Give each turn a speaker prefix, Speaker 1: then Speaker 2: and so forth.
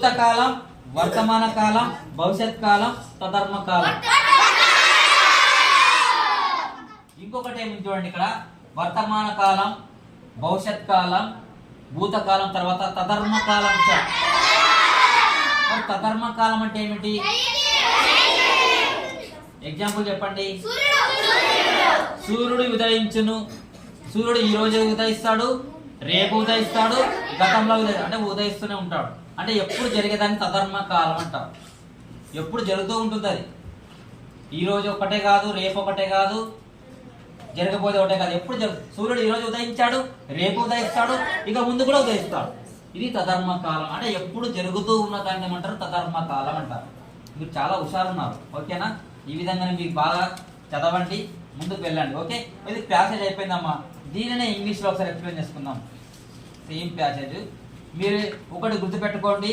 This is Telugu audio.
Speaker 1: భూతకాలం, వర్తమాన కాలం, భవిష్యత్ కాలం, తదర్మ కాలం. ఇంకొకటి ఏమి చూడండి ఇక్కడ, వర్తమాన కాలం, భవిష్యత్ కాలం, భూతకాలం, తర్వాత తదర్మ కాలం. తదర్మ కాలం అంటే ఏమిటి? ఎగ్జాంపుల్ చెప్పండి. సూర్యుడు ఉదయించును. సూర్యుడు ఈ రోజు ఉదయిస్తాడు, రేపు ఉదయిస్తాడు, గతంలో అంటే ఉదయిస్తూనే ఉంటాడు. అంటే ఎప్పుడు జరిగేదాన్ని తదర్మ కాలం అంటారు. ఎప్పుడు జరుగుతూ ఉంటుంది అది. ఈ రోజు ఒకటే కాదు, రేపు ఒకటే కాదు, జరగబోతే ఒకటే కాదు, ఎప్పుడు సూర్యుడు ఈ రోజు ఉదయించాడు, రేపు ఉదయిస్తాడు, ఇక ముందు కూడా ఉదయిస్తాడు. ఇది తదర్మ కాలం. అంటే ఎప్పుడు జరుగుతూ ఉన్న దాన్ని ఏమంటారు? తదర్మ కాలం అంటారు. మీరు చాలా హుషారున్నారు, ఓకేనా? ఈ విధంగానే మీకు బాగా చదవండి, ముందుకు వెళ్ళండి. ఓకే, ఇది ప్యాసేజ్ అయిపోయిందమ్మా. దీనినే ఇంగ్లీష్లో ఒకసారి ఎక్స్ప్లెయిన్ చేసుకుందాం. Same passage. మీరు ఒకటి గుర్తుపెట్టుకోండి,